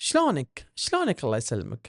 شلونك شلونك الله يسلمك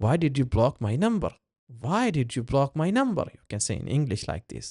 Why did you block my number? Why did you block my number? You can say in English like this.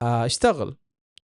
اشتغل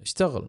اشتغل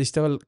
اشتغل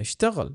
اشتغل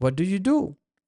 What do you do?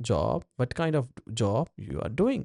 job, what kind of job you are doing,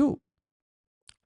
do.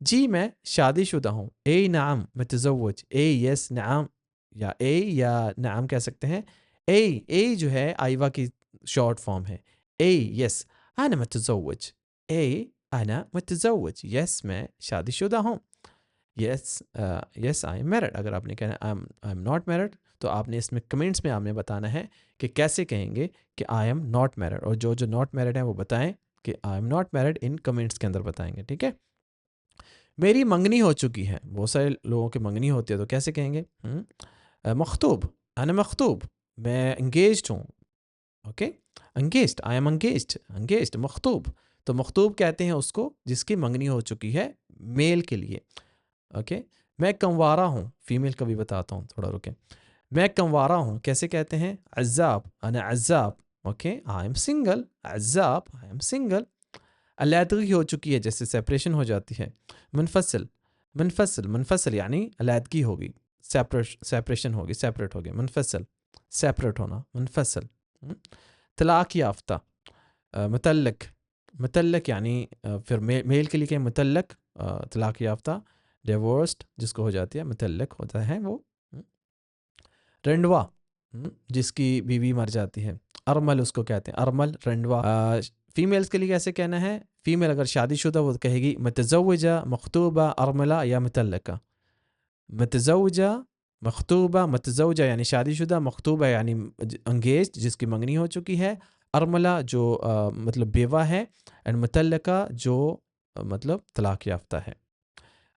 جی میں شادی شدہ ہوں. اے نعم متزوج. اے یس نعم یا اے یا نعم کہہ سکتے ہیں. اے جو ہے آئیوا کی شارٹ فارم ہے. اے یس انا متزوج. اے انا متزوج. یس میں شادی شدہ ہوں. یس یس آئی ایم میرڈ. اگر آپ نے کہنا آئی ایم ناٹ میرڈ تو آپ نے اس میں کمنٹس میں آپ نے بتانا ہے کہ کیسے کہیں گے کہ آئی ایم ناٹ میرڈ. اور جو ناٹ میرڈ ہیں وہ بتائیں کہ I am not married in comments کے اندر بتائیں گے. ٹھیک ہے. میری منگنی ہو چکی ہے. بہت سارے لوگوں کی منگنی ہوتی ہے تو کیسے کہیں گے؟ مخطوب. انا مخطوب. میں انگیجڈ ہوں. Okay. Engaged. I am engaged. مخطوب. تو مخطوب کہتے ہیں اس کو جس کی منگنی ہو چکی ہے میل کے لیے. اوکے. میں کنوارا ہوں. فیمیل کا بھی بتاتا ہوں, تھوڑا رکیں. میں کنوارا ہوں کیسے کہتے ہیں؟ عزاب. انا عزاب. اوکے. I am single. عزاب. I am single. علیحدگی ہو چکی ہے جیسے سیپریشن ہو جاتی ہے. منفصل. منفصل یعنی علیحدگی ہوگی, سیپریشن ہوگی, سیپریٹ ہوگی. منفصل سیپریٹ ہونا. منفصل. طلاق یافتہ. متعلق یعنی پھر میل کے لیے کہ متعلق, طلاق یافتہ. ڈیورسڈ جس کو ہو جاتی ہے, متعلق ہوتا ہے وہ. رنڈوا جس کی بیوی مر جاتی ہے. ارمل اس کو کہتے ہیں. ارمل رنڈوا. فیمیلز کے لیے کیسے کہنا ہے؟ فیمیل اگر شادی شدہ وہ کہے گی متزوجہ, مخطوبہ, ارملہ یا متعلقہ. متزوجہ, مخطوبہ. متزوجہ یعنی شادی شدہ, مخطوبہ یعنی انگیج جس کی منگنی ہو چکی ہے, ارملہ جو مطلب بیوہ ہے, اینڈ متعلقہ جو مطلب طلاق یافتہ ہے.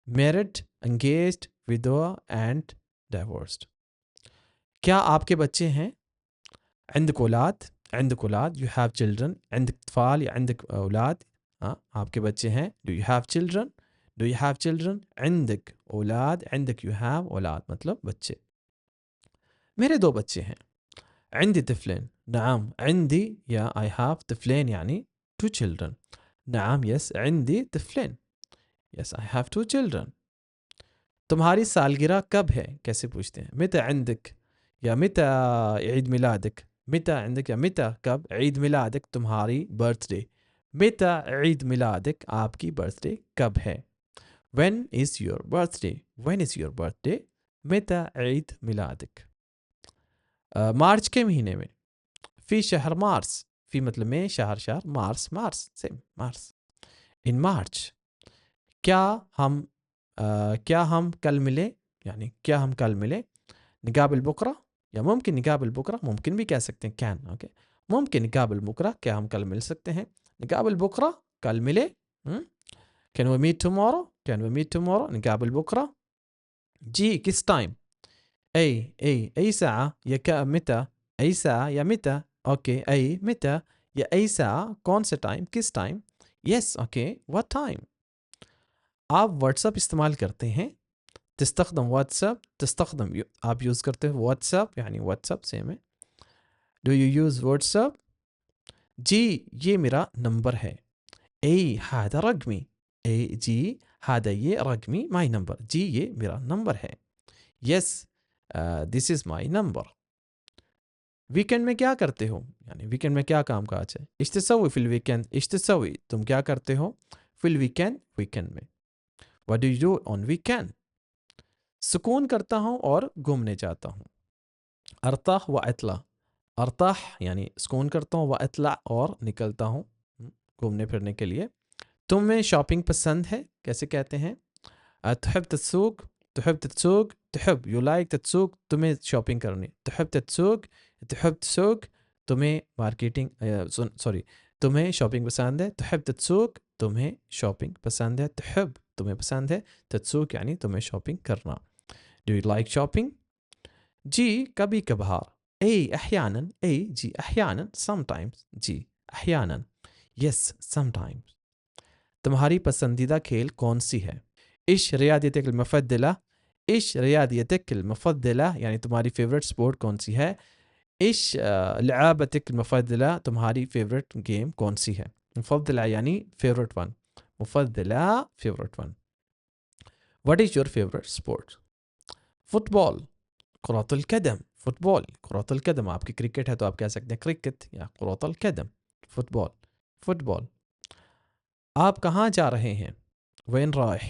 Married, engaged, widow and divorced. کیا آپ کے بچے ہیں؟ عندك اولاد. عندك اولاد. you have children. عندك اطفال یا عندك اولاد. آپ کے بچے ہیں. do you have children. do you have children. عندك اولاد. عندك you have اولاد مطلب بچے. میرے 2 بچے ہیں. عندي طفلين. نعم عندي یا I have طفلين يعني 2 children. نعم yes عندي طفلين. yes I have 2 children. تمہاری سالگرہ کب ہے؟ کیسے پوچھتے ہیں؟ متى عندك یا متى عيد ميلادك. متى عندك یا متى کب. عيد ميلادك تمہاری برتھ ڈے. متى عيد ميلادك آپ کی برتھ ڈے کب ہے. when is your birthday. when is your birthday. متى عيد ميلادك. مارچ کے مہینے میں. فی شہر مارس. فی مطلب میں, شہر مارس سیم مارس. ان مارچ. کیا ہم کل ملے یعنی کیا ہم کل ملے. نقابل بکرہ یا ممکن نقابل بکرہ, ممکن بھی کہہ سکتے ہیں کین. اوکے. ممکن نقابل بکرہ کیا ہم کل مل سکتے ہیں. نقابل بکرہ کل ملے. can we meet tomorrow. can we meet tomorrow. نقابل بکرہ. جی کس ٹائم. أي ساعة يا متى. أي ساعة يا متى. أوكي. أي متى يا أي ساعة کون سے ٹائم کس time. yes okay. what time. آپ واٹس ایپ استعمال کرتے ہیں. تستخدم واٹس ایپ. تستخدم آپ یوز کرتے ہیں واٹس ایپ یعنی واٹس ایپ سیم ہے. do you use WhatsApp. جی یہ میرا نمبر ہے. أي هذا رقمي. جی هذا یہ رقمي my number. جی یہ میرا نمبر ہے. yes this is my number. Weekend میں کیا کرتے ہو یعنی ویکینڈ میں کیا کام کاج ہے. ايش تسوي في الويكند. ايش تسوي تم کیا کرتے ہو. في الويكند ویکینڈ میں. what do you do on weekend. سکون کرتا ہوں اور گھومنے جاتا ہوں. ارتاح و اطلع. ارتاح یعنی سکون کرتا ہوں, و اطلع اور نکلتا ہوں گھومنے پھرنے کے لیے. تمہیں شاپنگ پسند ہے کیسے کہتے ہیں. تحب تسوق. تحب تسوق. تحب you like تسوق تمہیں شاپنگ کرنی. تحب تسوق. تحب تسوق تمہیں مارکیٹنگ تمہیں شاپنگ پسند ہے. تحب تسوق تمہیں شاپنگ پسند ہے. تحب تمہیں پسند ہے. تسوق یعنی تمہیں شاپنگ کرنا. do you like shopping. جی کبھی کبھار. احیانا. جی احیانا. sometimes. جی احیانا. yes sometimes. تمہاری پسندیدہ کھیل کون سی ہے. ايش رياضتك المفضلة. ايش رياضتك المفضلة یعنی تمہاری فیوریٹ سپورٹ کون سی ہے. ايش لعبتك المفضلة تمہاری فیوریٹ گیم کون سی ہے. مفضلة یعنی فیوریٹ ون. مفضلة favourite one. what is your favorite sport. Football. كرة القدم. فٹ بال كرة القدم. آپ کی کرکٹ ہے تو آپ کہہ سکتے ہیں کرکٹ یا كرة القدم. فٹ بال. فٹ بال. آپ کہاں جا رہے ہیں. وين رايح.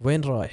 وين رايح؟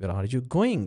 Where are you going?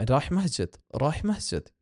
رايح Masjid. رايح Masjid.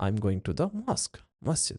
I'm going to the mosque. Masjid.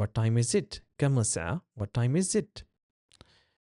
What time is it? كم الساعة? What time is it?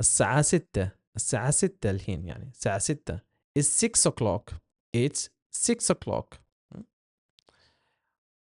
الساعة 6. الساعة 6 الحين يعني الساعة 6. It's 6 o'clock. It's 6 o'clock.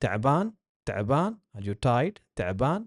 تعبان. تعبان. Are you tired? تعبان.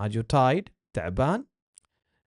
Are you tired? تعبان.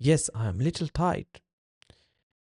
Yes I am little tired.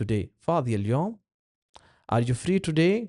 today. فاضي اليوم. Are you free today?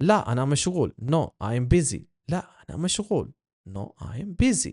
لا أنا مشغول. No I am busy. لا أنا مشغول. No I am busy.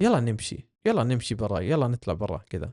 يلا نمشي. يلا نمشي برا. يلا نطلع برا كذا.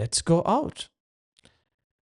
Let's go out.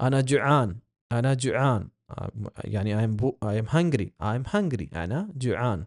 أنا جوعان. أنا جوعان. يعني I am hungry. I am hungry. أنا جوعان.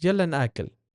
يلا نأكل.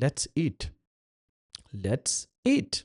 Let's eat. Let's eat.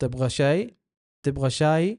تبغى شاي. تبغى شاي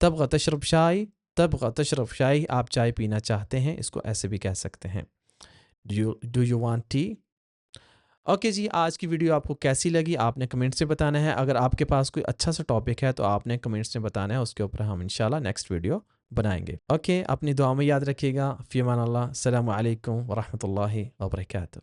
تبغى تشرب شاي. تبغى تشرب شاي آپ چائے پینا چاہتے ہیں. اس کو ایسے بھی کہہ سکتے ہیں. Do you want tea? Okay جی آج کی ویڈیو آپ کو کیسی لگی آپ نے کمنٹ سے بتانا ہے. اگر آپ کے پاس کوئی اچھا سا ٹاپک ہے تو آپ نے کمنٹس میں بتانا ہے. اس کے اوپر ہم انشاءاللہ نیکسٹ ویڈیو بنائیں گے. اوکے اپنی دعا میں یاد رکھیے گا. فی امان اللہ. السلام علیکم ورحمۃ اللہ وبرکاتہ.